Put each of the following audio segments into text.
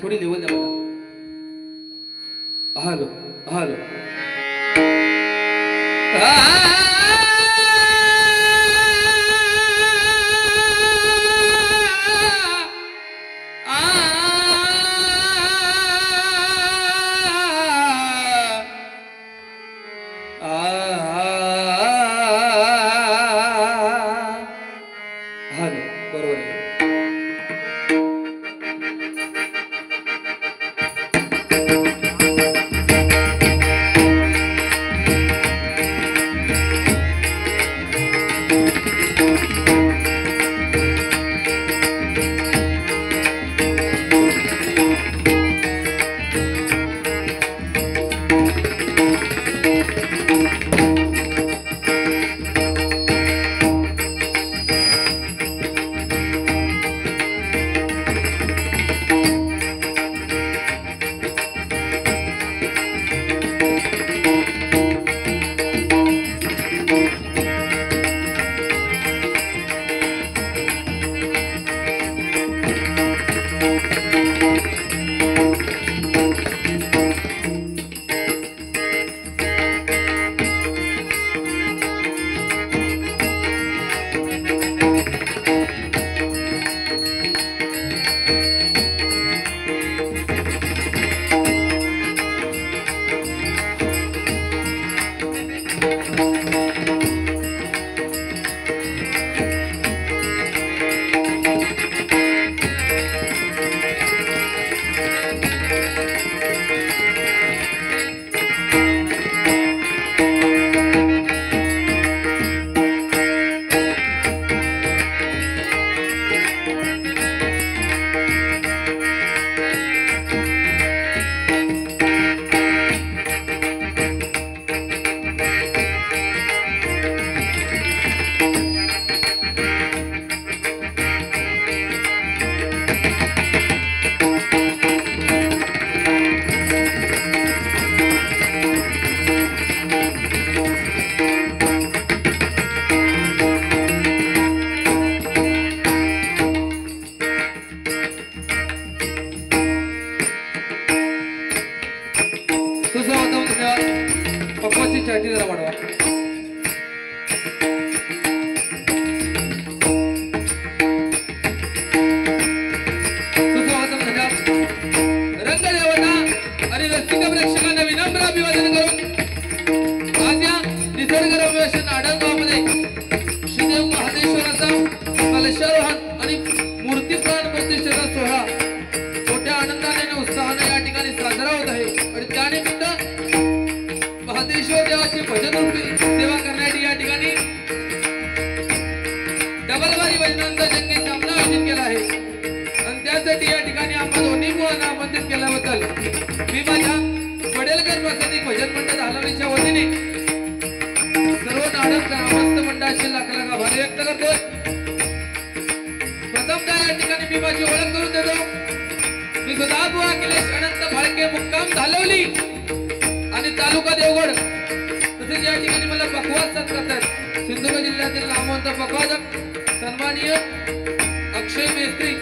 थोड़ी लेवल द्या मला. हॅलो हॅलो हॅलो बरोबर आहे. पप्पाची चाटी जरा वाढवा. सुस्वागतम धन्यवाद. रंगदेवता आणि रसिक प्रेक्षकांना विनम्र अभिवादन करून आज या निसर्गरम्य नाडगावमध्ये श्रीदेव महादेश्वराचा कलशारोहण आणि मूर्ती प्राण प्रतिष्ठेचा सोहळा मोठ्या आनंदाने आणि उत्साहाने या ठिकाणी साजरा होत आहे. आणि त्यानिमित्त महादेश्वर देवाची भजन रूपी सेवा करण्यासाठी या ठिकाणी डबलबारी भजनांचा जंगी सामना आयोजित केला आहे. आणि त्यासाठी या ठिकाणी आपण दोन्ही मुलांना आमंत्रित केल्याबद्दल मी माझ्या पडेलकर प्रसादिक भजन मंडळ हलवणीच्या वतीने सर्व नाडक ग्रामस्थ मंडळाचे लाख लाख आभार व्यक्त करतो. प्रथमतः या ठिकाणी मी माझी ओळख करून देतो. मी सदाबुवा अखिलेश अनंत फाळके मुक्काम धालवली आणि तालुका देवगड. तसेच या ठिकाणी मला पखवाज साथ करतात सिंधुदुर्ग जिल्ह्यातील नामवंत पखवाजक सन्माननीय अक्षय मेस्त्री.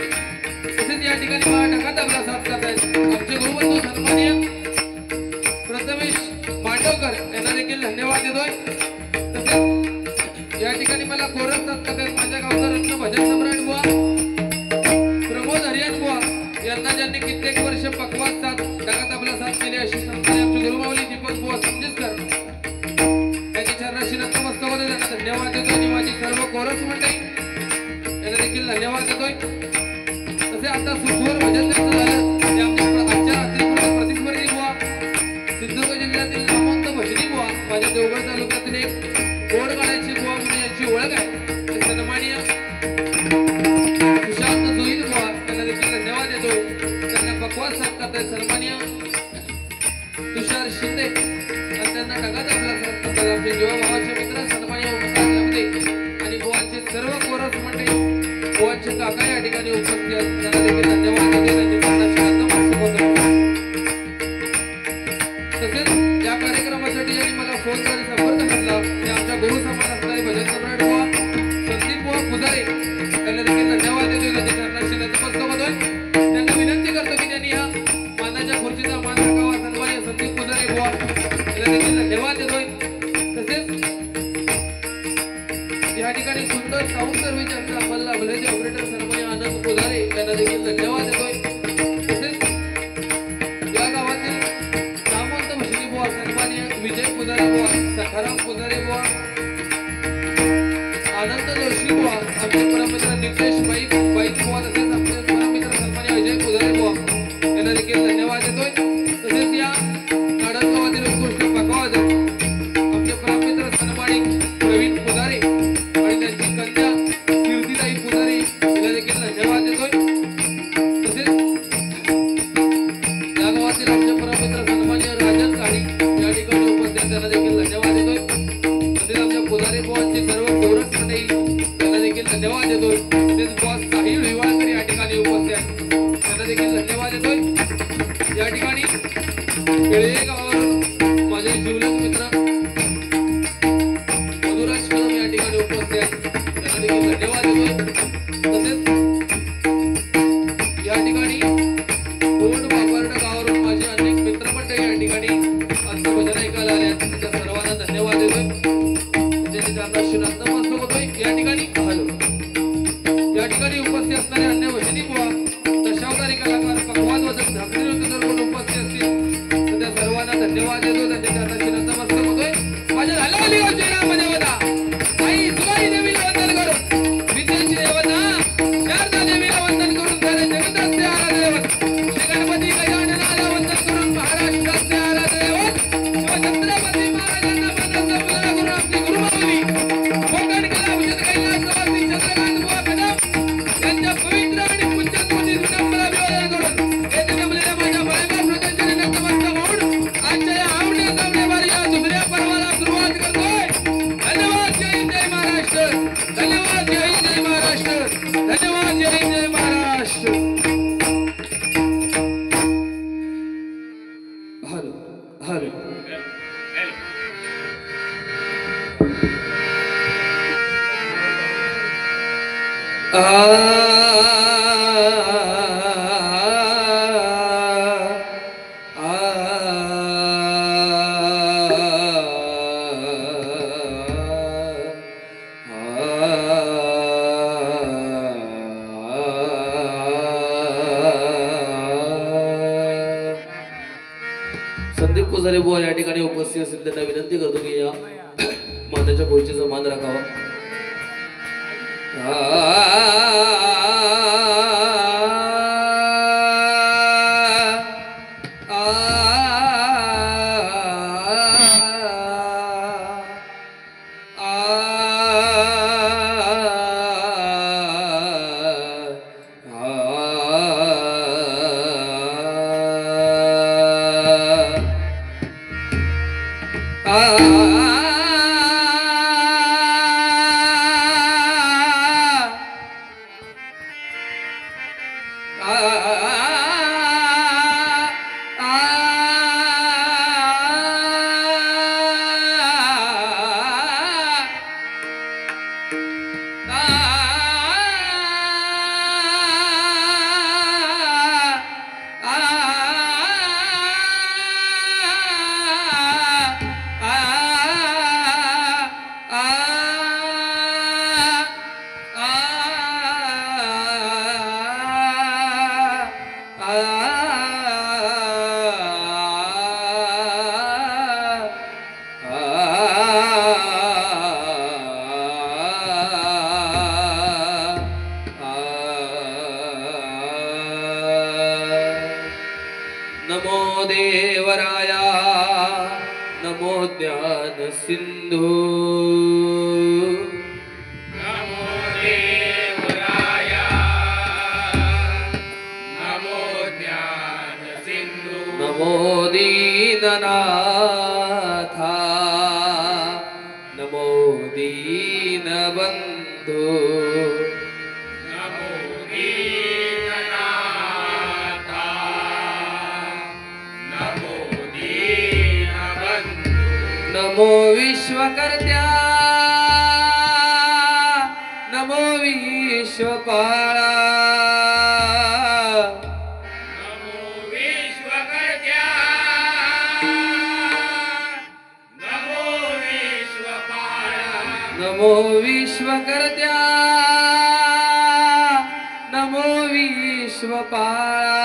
तसेच या ठिकाणी मला ढकात आपला साथ करतात आमचे गुरुबंधू सन्माननीय प्रथमेश मांडवकर यांना देखील धन्यवाद देतोय. तसेच या ठिकाणी मला कोरस साथ करतात माझ्या गावचा रत्न भजन सम्राट बुवा प्रमोद हरियान बुवा यांना ज्यांनी कित्येक वर्ष पखवाज साथ ढकात आपला साथ केली अशी संस्थाने आमचे गुरुमावली दीपक बुवा समजेसकर त्यांच्या चरणाशी नतमस्तक होते त्यांना धन्यवाद देतो. आणि माझी सर्व कोरस मंडळी यांना देखील धन्यवाद देतोय. तसे आता सुखवर भजन झालं ते आमच्या आजच्या रात्रीपूर्व प्रतिस्पर्धी बुवा सिंधुदुर्ग जिल्ह्यातील नामवंत भजनी बुवा माझ्या देवगड तालुक्यातील एक गोड गाण्याची बुवा म्हणून यांची ओळख आहे. ते सन्माननीय सुशांत जोईन बुवा त्यांना देखील धन्यवाद देतो. त्यांना पखवाज साथ करतायत सन्माननीय तुषार शिंदे त्यांना ढगात आपला साथ करतात आमचे जीवा भावाचे मित्र सन्माननीय आणि बुवांचे सर्व सर्व कोरस मंडळी बुवांचे काका या ठिकाणी उपस्थित आहेत त्यांना देखील धन्यवाद देतो त्यांच्या चरणाशी नतमस्तक होतो तसेच या कार्यक्रमासाठी ज्यांनी मला फोनद्वारे संपर्क साधला ते आमच्या गुरु समान असणारे भजन सम्राट बुवा संदीप बुवा पुजारे त्यांना देखील धन्यवाद देतो त्यांच्या चरणाशी नतमस्तक होतोय त्यांना विनंती करतो की त्यांनी या मानाच्या खुर्चीचा मान राखावा सन्माननीय संदीप पुजारे बुवा त्यांना देखील धन्यवाद देतोय तसेच या ठिकाणी सुंदर साऊंड सर्व्हिस यांचा आम्हाला लाभले ते ऑपरेटर सन्माननीय आनंद पुजारे त्यांना देखील धन्यवाद देतोय तसेच या गावातील नामवंत भजनी बुवा सन्माननीय विजय पुजारे बुवा सखाराम पुजारे बुवा आनंद जोशी बुवा आमचे परममित्र नितेश बाईक बुवा तसेच आमचे परममित्र सन्माननीय अजय पुजारे बुवा यांना देखील धन्यवाद देतोय तसेच या नाडगावातील उत्कृष्ट पकवाद आमचे परममित्र सन्मानित प्रवीण पुजारे आणि त्यांची कन्या कीर्तिताई पुजारे यांना देखील धन्यवाद देतोय तसेच या गावातील आमचे परममित्र सन्माननीय राजन काळी या ठिकाणी उपस्थित त्यांना देखील धन्यवाद देतोय तसेच आमच्या पुजारी बुवांची सर्व कोरस मंडळी त्यांना देखील धन्यवाद देतोय तसेच बॉस साहिल हिवाळकर या ठिकाणी उपस्थित आहेत त्यांना देखील धन्यवाद देतोय या ठिकाणी केळवे गावावरून माझे जीवलग मित्र मधुराज कदम या ठिकाणी उपस्थित आहेत त्यांना देखील धन्यवाद देतोय तसेच या ठिकाणी कोंड वापर्ड गावावरून माझे अनेक मित्रमंडळी या ठिकाणी आजचं भजन ऐकायला आले आहेत त्या सर्वांना धन्यवाद देतोय त्यांच्या चरणाशी नतमस्तक होतोय या ठिकाणी या ठिकाणी उपस्थित असणारे अन्य भजनी बुवा दशावतारी कलाकार पकवाद वादक झाकरी नृत्य जर कोण उपस्थित असतील तर त्या सर्वांना धन्यवाद देतो त्यांच्या चरणाशी नतमस्तक होतोय माझ्या झालावाली जयरामध्ये वदा आई सुवाई देवीला वंदन करून विद्येची देवता शारदा देवीला वंदन करून सारे जगताचे आराध्य दैवत श्री गणपती गजाननाला वंदन करून महाराष्ट्राचे आराध्य दैवत शिवछत्रपती महाराजांना मानाचा मुलगा करून आपली गुरुमाऊली कोकण कला भूषण कैलासवासी चंद्रकांत बुवा कदम यांच्या पवित्र आणि पूज्य स्मृती विनम्र अभिवादन करून येथे जमलेल्या माझ्या मायबाप प्रजांच्या नतमस्तक होऊन आजच्या या आवडे सामनेवारी या दुसऱ्या पर्वाला सुरुवात करतोय धन्यवाद जय हिंद जय महाराष्ट्र धन्यवाद जय हिंद जय महाराष्ट्र धन्यवाद जय हिंद जय महाराष्ट्र हॅलो हॅलो संदीप पुजारे बुवा या ठिकाणी उपस्थित असेल त्यांना विनंती करतो की या मानाच्या खुर्चीचा मान राखावा नमो देवराया नमो ज्ञान सिंधु नमो देवराया नमो ज्ञान सिंधु नमो दीननाथा नमो दीनबंधु नमो विश्वकर्त्या नमो विश्वपाळा नमो विश्वकर्त्या नमो विश्वपाळा नमो विश्वकर्त्या नमो विश्वपाळा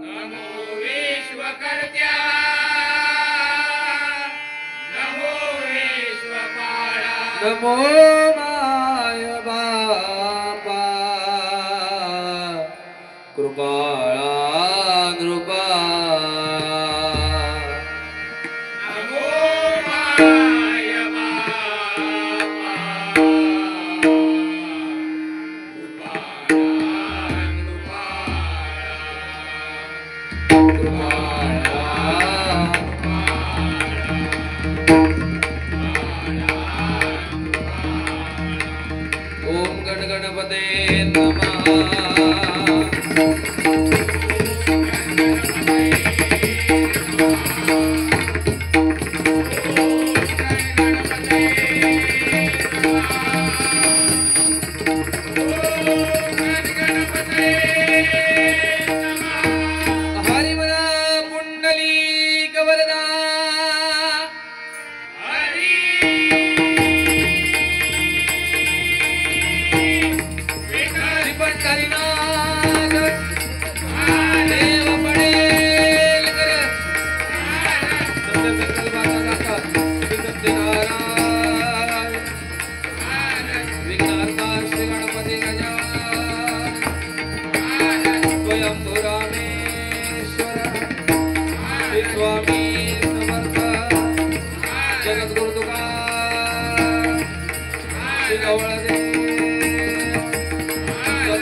नमो विश्वकर्त्या नमो विश्वपाळा नमो माय बापा कृपाळा नृपाळा नमो माय बापा ओम गण गणपते नमः हरिमना पुंडलीक वरदा पंढरीनाथ देव पडेल कर सत्य संकल्पाचा दाता श्री सत्यनारायण विघ्नार्था श्री गणपती गजानन स्वयंभू रामेश्वर श्री स्वामी समर्थ जगद्गुरु तुकाराम श्री गवळदेव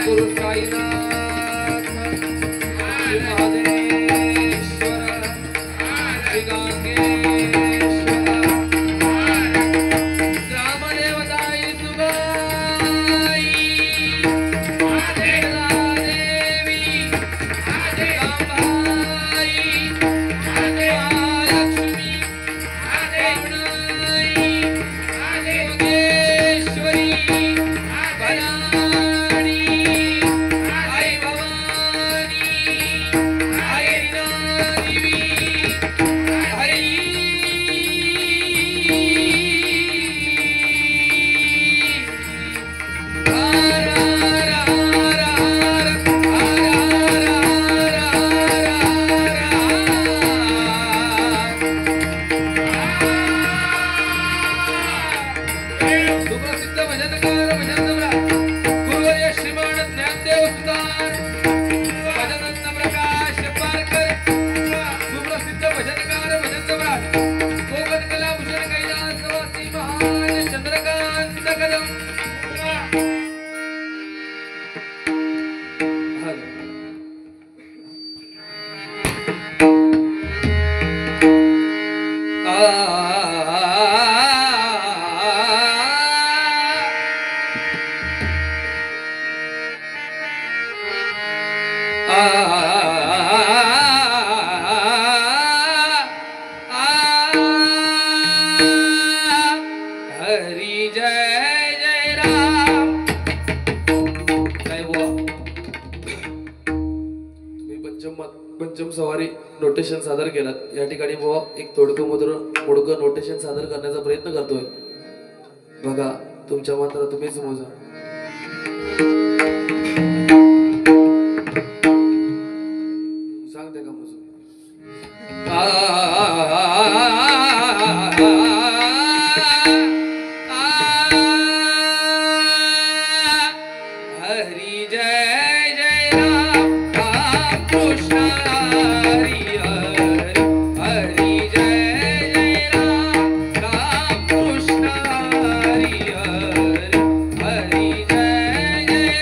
गुरु साईनाथ श्री महादेश्वर श्री गांगेश्वर ग्रामदेवताई सुगाई देवी कांबाई महालक्ष्मी करुणाई योगेश्वरी भवानी आई भवानी आई रीना हरी जय जय राम. काय बुवा तुम्ही पंचम सवारी नोटेशन सादर केलात. या ठिकाणी बुवा एक मोडकं नोटेशन सादर करण्याचा प्रयत्न करतोय. बघा तुमच्या मात्र तुम्हीच मोजा. सांगते का मोजून? हरी जय जय राम राम कृष्ण हरी हरी. हरी जय जय राम राम कृष्ण हरी हरी. हरी जय जय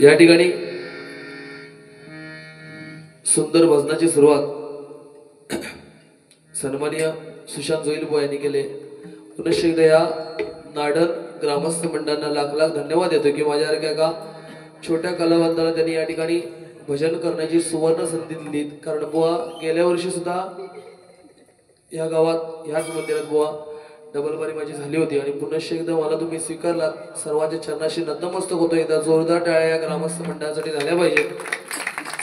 या ठिकाणी सुंदर भजनाची सुरुवात सन्माननीय सुशांत जोईलबुवा यांनी केले. पुनश्च एकदा या नाडन ग्रामस्थ मंडळांना लाख लाख धन्यवाद देतो की माझ्यासारख्या एका छोट्या कलावंताला त्यांनी या ठिकाणी भजन करण्याची सुवर्ण संधी दिली. कारण बुवा गेल्या वर्षी सुद्धा या गावात ह्याच मंदिरात बुवा डबलबारी माझी झाली होती आणि पुनश्च एकदा मला तुम्ही स्वीकारलात. सर्वांच्या चरणाशी नतमस्तक होतो. एकदा जोरदार टाळ्या या ग्रामस्थ मंडळासाठी झाल्या पाहिजे.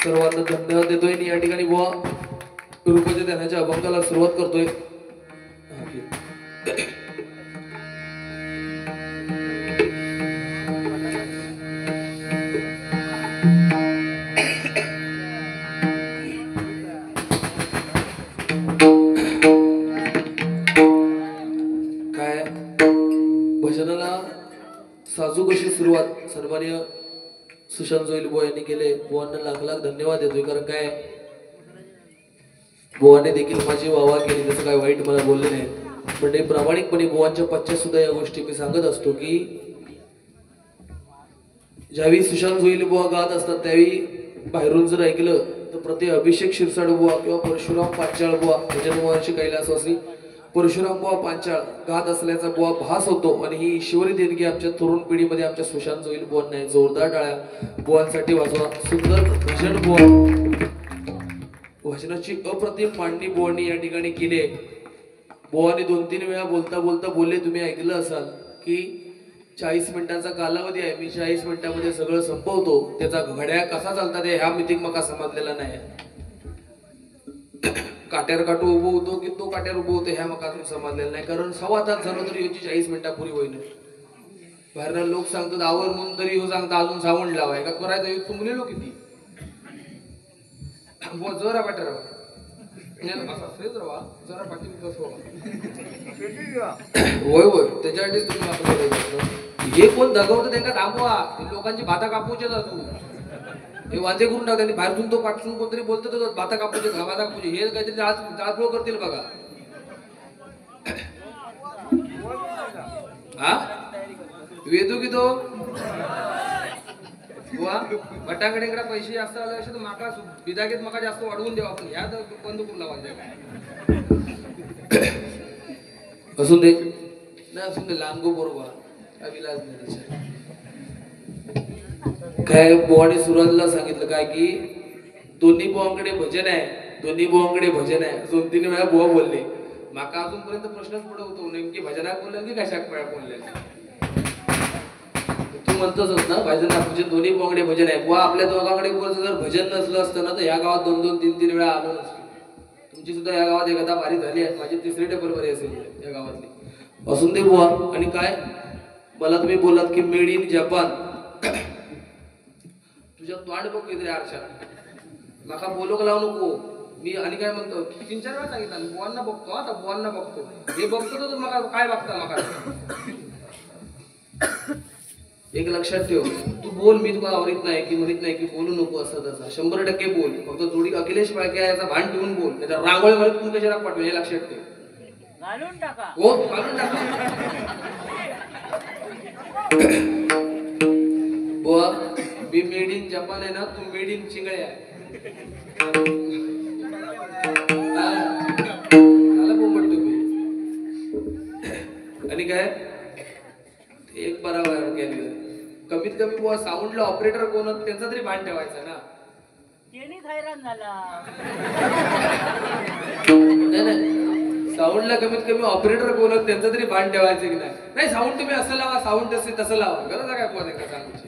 सर्वांना धन्यवाद देतोय आणि या ठिकाणी बुवा रूपाच्या ध्यानाच्या अभंगाला सुरुवात करतोय. काय भजनाला साजूक अशी सुरुवात सन्माननीय सुशांत जोईलबुवा यांनी केले. बुवांना लाख लाख धन्यवाद देतोय. कारण काय बुवाने देखील माझी वाहवा केली, त्याचं काय वाईट मला बोलले नाही. पण ते प्रामाणिकपणे बुवांच्या पश्चात सुद्धा या गोष्टी मी सांगत असतो की ज्यावेळी सुशांत जोईलबुवा गात असतात त्यावेळी बाहेरून जर ऐकलं तर प्रति अभिषेक शिरसाट बुवा किंवा परशुराम पांचाळ बुवा गजानन कैलासवासी परशुराम बुवा पांचाळ गात असल्याचा बुवा भास होतो. आणि ही ईश्वरी देणगी आमच्या तरुण पिढीमध्ये आमच्या सुशांत जोईलबुवांना आहे. जोरदार टाळ्या बुवांसाठी वाजवा. सुंदर भजन बुवा भजनाची अप्रतिम मांडणी बुवांनी या ठिकाणी केली. बुवाने 2-3 वेळा बोलता बोलता बोलले, तुम्ही ऐकलं असाल की 40 मिनिटांचा कालावधी आहे, मी 40 मिनिटांमध्ये सगळं संपवतो. त्याचा घड्याळ कसा चालतात ह्या मिटिंग मका समजलेला नाही. काट्यावर काटू उभं होतो की तो काट्यावर उभं होतो ह्या मका समजलेला नाही. कारण 1.25 तास झालं तरी याची 40 मिनिटापूर्वी होईल. बाहेर लोक सांगतात आवर म्हणून तरी हो सांगता अजून सावंड लावाय का करायचं तुमले लोक किती जरा पाट्या जरा पाठी होय होय त्याच्यासाठीच तुम्ही हे कोण दगवतं त्यांना थांबवा. लोकांची भाता कापूचे जातो हे वाजे करून टाकतात. बाहेरून तो पाठवून कोणतरी बोलतो भाता कापूचे भाता कापूचे हे काहीतरी जाळपोळ करतील बघा. हा वेदू की तो भटाकडे पैसे जास्त आले असे तर माका बिदागेत मका जास्त वाढवून द्यावा. आपण ह्या बंद करून लावायचं असून दे नाही असून दे लांब गो बरोबर विलास नाही. काय बुवाने सुरुवातीला सांगितलं काय की दोन्ही बुवांकडे भजन आहे, दोन्ही बुवांकडे भजन आहे. 2-3 वेळा बुवा बोलले. माका अजूनपर्यंत प्रश्नच पडत होतो नेमकी भजनात बोलले की कशाक बोलले. तू म्हणतोच ना भजनात दोन्ही बुवांकडे भजन आहे. बुवा आपल्या दोघांकडे जर भजन नसलं असतं ना तर ह्या गावात 2-2, 3-3 वेळा आलो नसतो. तुमची सुद्धा या गावात एकदा बारी झाली आहे. माझी 3री टेबल बरी असेल या गावातली. असून दे बुवा. आणि काय मला तुम्ही बोललात की मेड इन जपान. तुझ्या तोंड बघ किती आरशा माका बोलोक लावू नको. मी आणि काय म्हणतो 3-4 वेळा सांगितलं बुवांना बघतो. आता बुवांना बघतो हे बघतो तर मका काय बघता मका. एक लक्षात ठेव तू बोल मी तुला आवडत नाही की म्हणत नाही की बोलू नको असं तसं 100% बोल. फक्त जोडी अखिलेश पाळके याचा भान ठेवून बोल. नाही तर रांगोळी म्हणत तुम्ही कशाला पाठवून हे लक्षात ठेव. घालून टाका हो घालून टाका. बुवा मी मेड इन जपान आहे ना तू मेड इन चिंगळे आहे. आणि काय एक बराबर केलं. कमीत कमी बुवा साऊंडला ऑपरेटर कोण त्यांचा तरी भान ठेवायचा ना. तेनीच हैराण झाला. नाही साऊंडला कमीत कमी ऑपरेटर कोण त्यांचा तरी भान ठेवायचं की नाही. नाही साऊंड तुम्ही असं लावा साऊंड तसं लावा. गरज आहे काय बुवा का सांगूची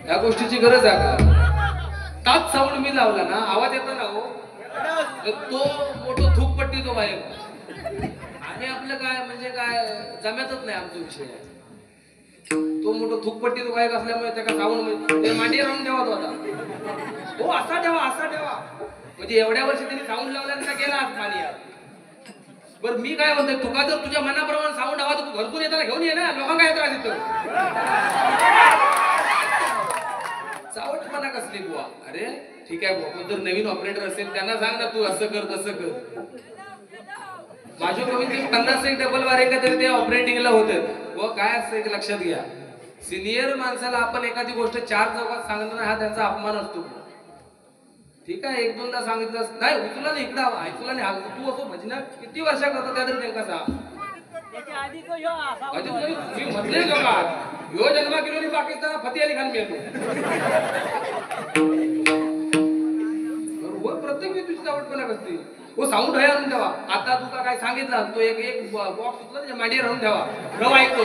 या गोष्टीची गरज आहे का. ताच साऊंड मी लावला ना आवाज येतो ना हो तो मोठं धूपपट्टी थुकपट्टी तो बाहेर आम्ही आपलं काय म्हणजे काय जमतच नाही आमचा विषय तो मोठं थुकपट्टी तो गायक असल्यामुळे त्याला साऊंड ते मांडी राहून ठेवा तो आता हो असा ठेवा म्हणजे एवढ्या वर्षी त्यांनी साऊंड लावल्यानंतर गेला आज पाणी बरं मी काय म्हणतोय तुका जर तुझ्या मनाप्रमाणे साऊंड हवा तर तू घरतून येताना घेऊन ये ना लोकांना काय त्रास येतो चावटपणा कसली बुवा अरे ठीक आहे बुवा जर नवीन ऑपरेटर असेल त्यांना सांग ना तू असं कर तसं कर माझ्या कमीत 50 डबल वारे का तरी ते ऑपरेटिंगला होतं व काय असतं एक लक्षात घ्या सिनियर माणसाला आपण एखादी गोष्ट 4 चौकात सांगितलं हा त्यांचा अपमान असतो ठीक आहे 1-2दा सांगितलं नाही उचला नाही इकडं ऐकला नाही तू असं भजना किती वर्ष करतो त्या तरी त्यांना सांग त्याच्या आधी तो ह्यो असा होता. मी म्हटले का ह्यो जन्मा केलो पाकिस्तान फतेह अली खान मिळतो बरोबर प्रत्येक व्यक्तीची चावटपणा कसते वो साऊंड आहे आणून ठेवा आता तुका काय सांगितलं तो एक बॉक्स उचला त्याच्या मांडीवर आणून ठेवा रव ऐकतो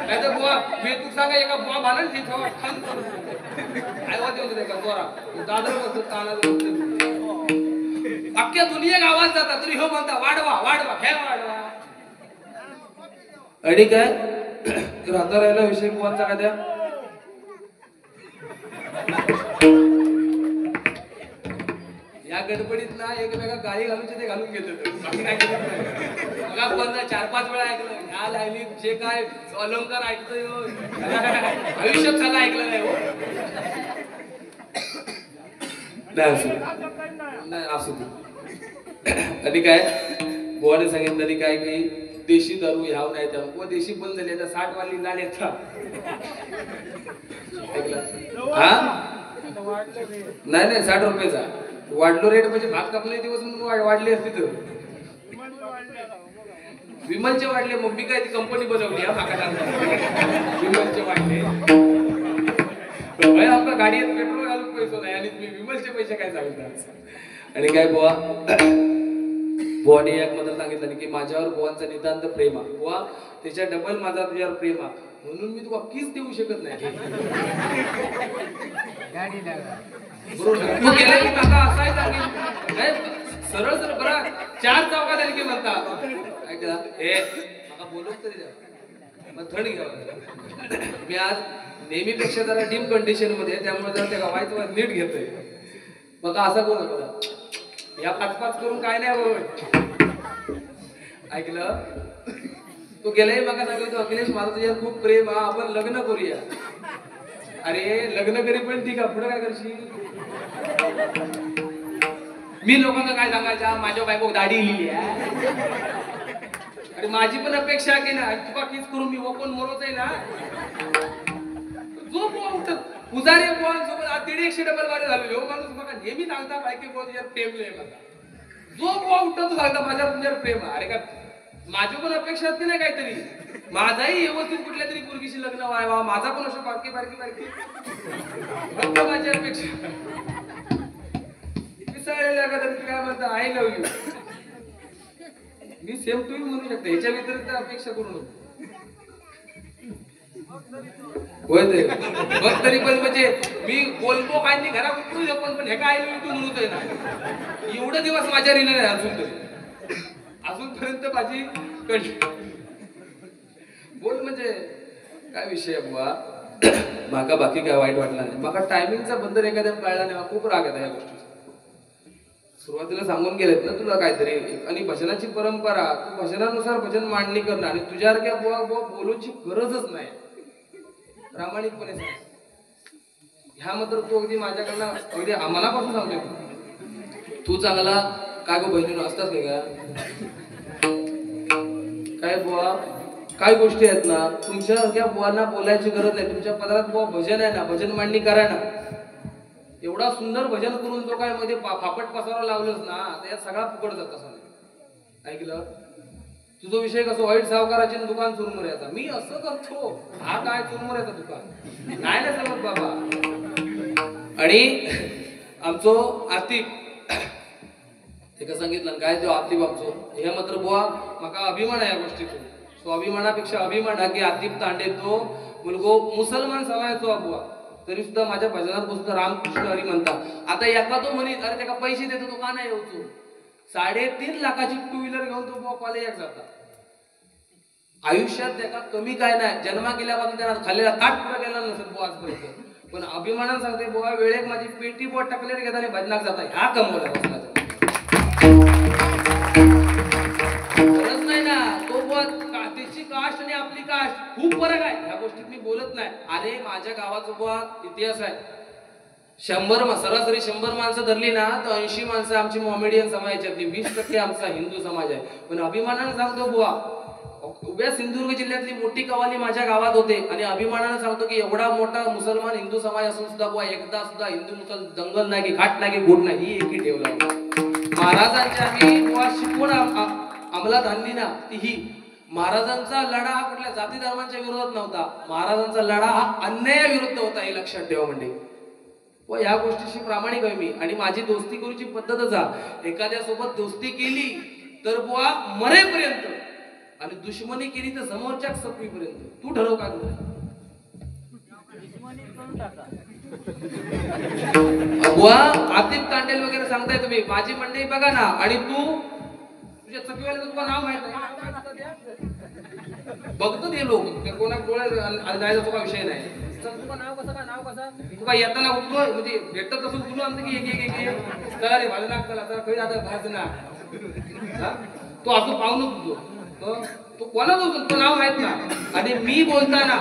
काय तर बुवा मी तू सांगा एका बुवा भाला ती ठेवा छान आवाज येऊन का जोरा दादर बसतो ताना अख्ख्या दुनिया गावात जाता तरी हो म्हणता वाढवा खेळ वाढवा आणि काय तर आता राहिला विषय बुवांचा का त्या या गडबडीत ना एकमेका गाळी घालून ते घालून घेत बाकी काय बघा पण 4-5 वेळा ऐकलं ह्या लाईनीत जे काय अलंकार ऐकतोय आयुष्यात सगळं ऐकलं नाही हो नाही असू दे आणि काय बुवाने सांगितलं तरी काय की देशी दारू ह्याव नाही त्या देशी बंद झाली आता 60 वाली लाल येत हा नाही 60 रुपयाचा वाढलो रेट म्हणजे भात कापले दिवस म्हणून वाढले असते तर विमलचे वाढले मग मी काय ती कंपनी बनवली हा माका विमलचे वाढले आपल्या गाडीत पेट्रोल घालून पैसे नाही आणि मी विमलचे पैसे काय सांगितलं आणि काय बुवा बुवाने एक मधलं सांगितलं की माझ्यावर बुवांचा नितांत प्रेम आहे बुवा त्याच्या डबल माझा तुझ्यावर प्रेम आहे म्हणून मी तुला कीच देऊ शकत नाही तू गेला की माका असाय सरळ बरं 4 चौकात आली की म्हणता ऐकला माका बोलूच तरी द्या मग थंड घ्यावं मी आज नेहमीपेक्षा जरा डीप कंडिशन मध्ये त्यामुळे जरा त्या गावाचं नीट घेतोय मग असा कोण होता या 5-5 करून काय नाही बरोबर ऐकलं तू गेलाय मग सांगितलं अखिलेश माझं तुझ्यावर खूप प्रेम हा आपण लग्न करूया अरे लग्न करी पण ठीक आहे पुढे काय करशील मी लोकांना काय सांगायचं माझ्या बायको दाढी लिहिली आहे अरे माझी पण अपेक्षा आहे की ना तुका कीच करून मी ओपन मरोच आहे ना जो बुवा उठत पुजारी बुवांसोबत आज 150 डबल वारे झालेले हो माणूस बघा नेहमी सांगता बायके बुवा तुझ्यावर प्रेमले बघा जो बुवा उठतो तो सांगता माझ्यावर तुझ्यावर प्रेम आहे अरे काय माझी पण अपेक्षा असते ना काहीतरी माझाही व्यवस्थित कुठल्या तरी मुलगीशी लग्न व्हावा माझा पण असं बारकी माझी अपेक्षा विसरलेल्या का तरी काय म्हणता आय लव्ह यू मी सेम टू यू म्हणू शकते ह्याच्या व्यतिरिक्त अपेक्षा करू नको होय ते बघ तरी पण म्हणजे मी बोलतो काय नाही घरात उतरू शकतो पण हे काय आय लव्ह यू म्हणतोय ना एवढं दिवस माझ्या रिले नाही अजून तरी अजूनपर्यंत माझी बोल म्हणजे काय विषय बुवा माका बाकी काय वाईट वाटलं नाही माका टायमिंगचा बंदर एखाद्या कळला नाही खूप राग येतो या गोष्टीचा सुरुवातीला सांगून गेलेत ना तुला काहीतरी आणि भजनाची परंपरा तू भजनानुसार भजन मांडणी करणं आणि तुझ्यासारख्या बुवा बोलूची गरजच नाही प्रामाणिकपणे सांग ह्या मात्र तू अगदी माझ्याकडनं अगदी मनापासून सांगतोय तू चांगला काय गो बहिणीनं असताच नाही का काय बुवा काय गोष्टी आहेत ना तुमच्या बुवांना बोलायची गरज नाही तुमच्या पदार्थ बुवा भजन आहे ना भजन मांडणी करा ना एवढा सुंदर भजन करून जो काय मध्ये फापट पसारा लावलंच ना तर यात सगळा फुकट जात असं ऐकलं तुझा विषय कसं वाईट सावकाराचे दुकान चुरमुऱ्याचा मी असं करतो हा काय चुरमुऱ्याचं दुकान नाही ना समज बाबा आणि आमचो आतिफ ते का सांगितलं काय तो आतिफ आमचो हे मात्र बुवा माका अभिमान आहे या गोष्टीतून स्वाभिमानापेक्षा अभिमान आहे की आतिफ तांडे तो मुलगो मुसलमान सवायचो बुवा तरी सुद्धा माझ्या भजनात बसून रामकृष्ण हरी म्हणता. आता एखादो म्हणीत अरे त्याला पैसे देतो तो का नाही येऊचो, 3.5 लाखाची 2 व्हीलर घेऊन तो बुवा कॉलेजात जाता. आयुष्यात त्याला कमी काय नाही, जन्मा केल्यापासून त्याला खाल्लेला ताट पुरा गेला नसेल बुवा आजपर्यंत. पण अभिमानानं सांगते बुवा वेळेत माझी पेटी बोट टाकलेली घेताना भजनात जाता ह्या कमवला बसला. गरज नाही ना तो बुवा त्याची कास्ट आणि आपली कास्ट खूप फरक आहे, ह्या गोष्टीत मी बोलत नाही. अरे माझ्या गावाचा बुवा इतिहास आहे, 100 सरासरी 100 माणसं धरली ना तर 80 माणसं आमची मॉमेडियन समाजाच्यातली, 20% आमचा हिंदू समाज आहे. पण अभिमानानं सांगतो बुवा उभ्या सिंधुदुर्ग जिल्ह्यातली मोठी कवाली माझ्या गावात होते आणि अभिमानानं सांगतो की एवढा मोठा मुसलमान हिंदू समाज असून सुद्धा बुवा एकदा सुद्धा हिंदू मुसल दंगल नाही की घाट नाही की गोट नाही ही एकी ठेवला. महाराजांच्या आम्ही बुवा शिकवण अंमलात आणली ना ती ही. महाराजांचा लढा हा कुठल्या जाती धर्मांच्या विरोधात नव्हता, महाराजांचा लढा हा अन्यायाविरुद्ध होता, हे लक्षात ठेवा. म्हणजे व या गोष्टीशी प्रामाणिक आहे मी. आणि माझी दोस्ती करूची पद्धतच आहे, एखाद्या सोबत दोस्ती केली तर बुवा मरेपर्यंत आणि दुश्मनी केली तर समोरच्या सपवीपर्यंत. तू ठरव का बुवा. आतिफ तांडेल वगैरे सांगताय तुम्ही, माझी मंडळी बघा ना. आणि तू तुझ्या चकवीवाल्याचं तुला नाव माहित नाही बघतो ते लोक कोणा डोळे जायचा तुला विषय नाही. नाव कसं तुला येताना उठलो म्हणजे भेटत तसं उठलो आमचं की एक अरे भालं लागताला तर खरी आता भाज ना तो असं पाहून तुझो तो कोणा बोलतो तो नाव माहित ना. आणि मी बोलताना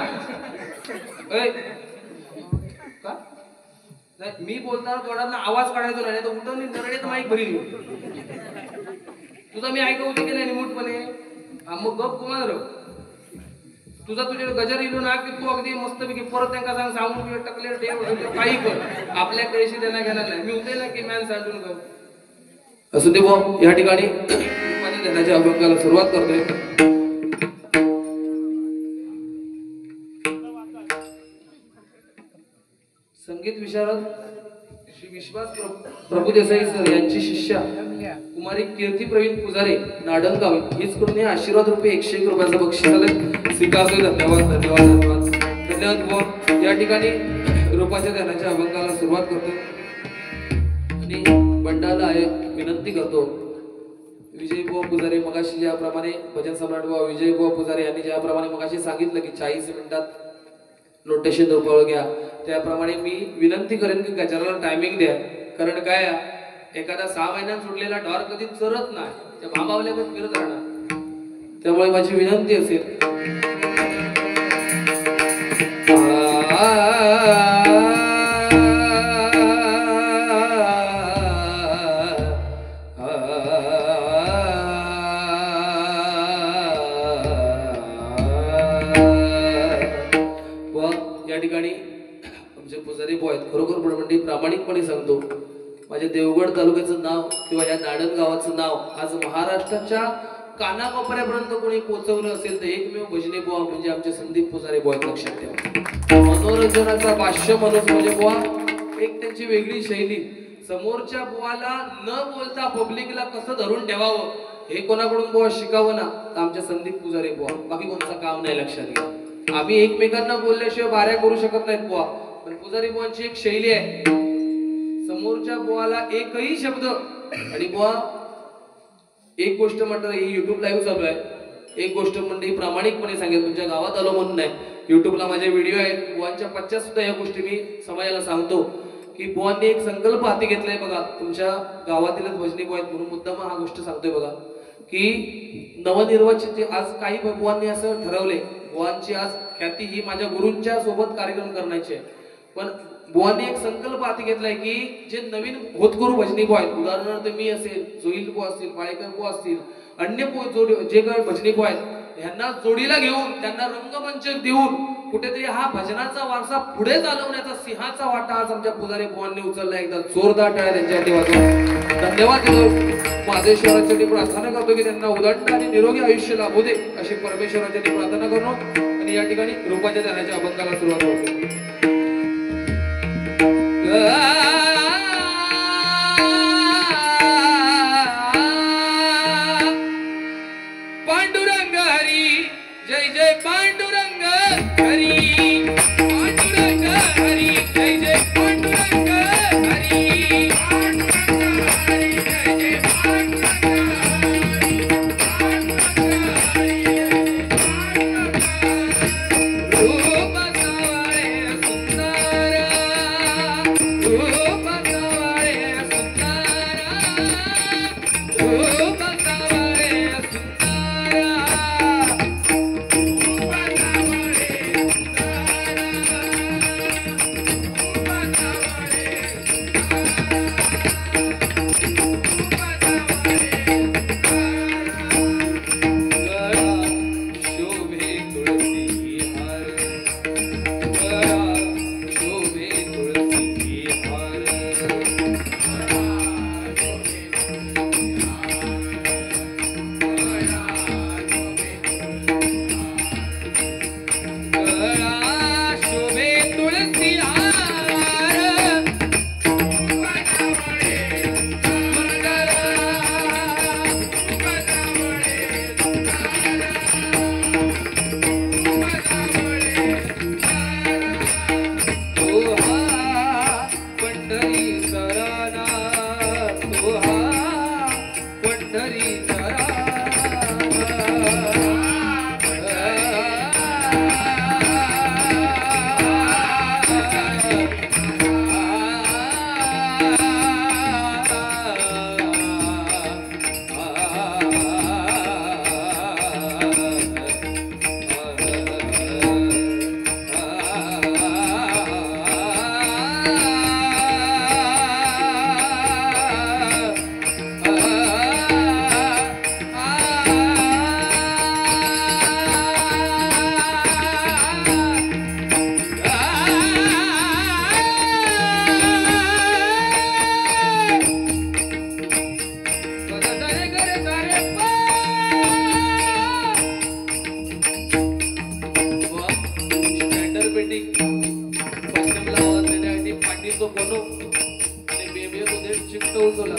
मी बोलताना तोंडातला आवाज काढायचो नाही तर उठवून नरडेत माईक भरी तुझा मी ऐकवते की नाही निमूटपणे. मग गप कुमार तुझा तुझ्या गजर इलो ना की तू अगदी मस्तपैकी परत त्यांना सांग सांगून टकले ठेव काही कर, आपल्या पैसे देण्या घेणार नाही. मी उठे ना की मॅन साठून कर असं ते भाऊ. या ठिकाणी माझ्या ध्यानाच्या अभंगाला सुरुवात करतोय. संगीत विशारद श्री विश्वास प्रभू देसाई सर यांची शिष्या कुमारी कीर्ती प्रवीण पुजारे नाडनगाव हीच करून हे आशीर्वाद रुपये 101 रुपयाचं बक्षीस आलंय, स्वीकारतोय. धन्यवाद धन्यवाद धन्यवाद धन्यवाद. या ठिकाणी रूपाच्या ध्यानाच्या अभंगाला सुरुवात करतो आणि बंडाला आहे विनंती करतो. विजयबुवा पुजारे मगाशी ज्याप्रमाणे भजन सम्राट बुवा विजयबुवा पुजारे यांनी ज्याप्रमाणे मगाशी सांगितलं की 40 मिनिटात नोटेशन रुपये घ्या, त्याप्रमाणे मी विनंती करेन की गजराला टायमिंग द्या. कारण काय एखादा 6 महिन्यात सुटलेला डॉर कधी चरत नाही, त्या भांबावल्याकडे फिरत राहणार. त्यामुळे माझी विनंती असेल या ठिकाणी आमचे पुजारी बुवा आहेत. खरोखर म्हणजे प्रामाणिकपणे सांगतो माझ्या देवगड तालुक्याचं नाव किंवा या नाडन गावाचं नाव आज महाराष्ट्राच्या कानाकोपऱ्यापर्यंत कोणी पोहोचवलं असेल तर एकमेव भजनी बुवा म्हणजे आमचे संदीप पुजारी बुवा. लक्षात ठेवा, मनोरंजनाचा भाष्य मनोज म्हणजे बुवा एक त्यांची वेगळी शैली. समोरच्या बुवाला न बोलता पब्लिकला कसं धरून ठेवावं हे कोणाकडून बुवा शिकावं ना तर आमच्या संदीप पुजारी बुवा. बाकी कोणतं काम नाही. लक्षात घ्या, आम्ही एकमेकांना बोलल्याशिवाय बाऱ्या करू शकत नाहीत बुवा. पण पुजारी बुवांची एक शैली आहे, समोरच्या बुवाला एकही शब्द. आणि बुवा एक गोष्ट म्हणतात, ही युट्यूब लाईव्ह चालू आहे, एक गोष्ट म्हणजे प्रामाणिकपणे सांगेल, तुमच्या गावात आलो म्हणून नाही, युट्यूबला माझे व्हिडिओ आहेत बुवांच्या पश्चात सुद्धा या गोष्टी मी समाजाला सांगतो की बुवांनी एक संकल्प हाती घेतलाय बघा. तुमच्या गावातीलच भजनी बुवा आहेत म्हणून मुद्दाम हा गोष्ट सांगतोय बघा की नवनिर्वाचित आज काही बुवांनी असं ठरवले बुवांची आज ख्याती ही माझ्या गुरूंच्या सोबत कार्यक्रम करण्याची आहे. पण बुवांनी एक संकल्प हाती घेतलाय की जे नवीन होतकरू भजनी बुवा आहेत, उदाहरणार्थ मी असेल, जोईल बुवा असतील, पाळेकर बुवा असतील, अन्य जे काही भजनी बुवा आहेत ह्यांना जोडीला घेऊन त्यांना रंगमंच देऊन कुठेतरी हा भजनाचा वारसा पुढे चालवण्याचा सिंहाचा वाटा आज आमच्या पुजारी बुवांनी उचलला. एकदा जोरदार टाळ्या त्यांच्यासाठी वाजवा. धन्यवाद. महादेश्वरासाठी प्रार्थना करतो की त्यांना उदंड आणि निरोगी आयुष्य लाभू दे अशी परमेश्वरासाठी प्रार्थना करतो. आणि या ठिकाणी रूपाच्या ध्यानाच्या अभंगाला सुरुवात होते. पांडुरंग हरी जय जय पांडुरंग हरी, पांडुरंग हरी शिकतो उचला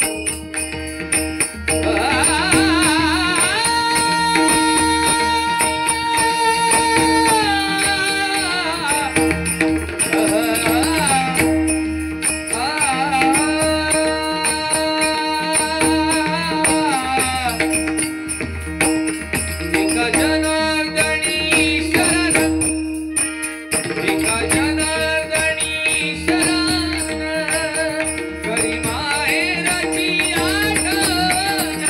करी माहेराची आठवण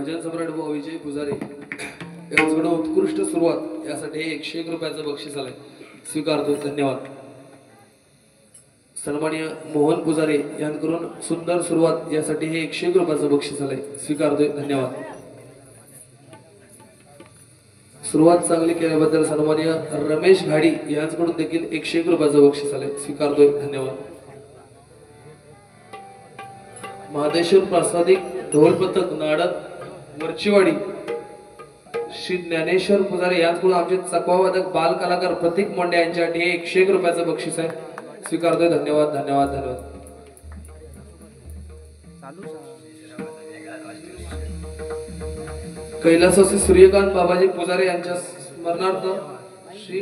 भजन सम्राट बुवा विजय पुजारी यांच्याकडून उत्कृष्ट सुरुवात यासाठी 101 रुपयाचं बक्षीस आलंय, स्वीकारतो, धन्यवाद. सन्माननीय मोहन पुजारी यांकडून सुंदर सुरुवात यासाठी 101 रुपयाचं बक्षीस आलंय, स्वीकारतोय, धन्यवाद. सुरुवात चांगली केल्याबद्दल सन्माननीय रमेश घाडी यांच्याकडून देखील 101 रुपयाचं बक्षीस आलंय, स्वीकारतोय, धन्यवाद. महादेश्वर प्रासादिक ढोल पथक नाडक वरचीवाडी श्री ज्ञानेश्वर पुजारी यांच्याकडून आमचे चकवावादक बाल कलाकार प्रतीक मोंडे यांच्यासाठी 101 रुपयाचं बक्षीस आहे, स्वीकारतोय, धन्यवाद, धन्यवाद, धन्यवाद. कैलासवासी सूर्यकांत बाबाजी पुजारी यांच्या स्मरणार्थ श्री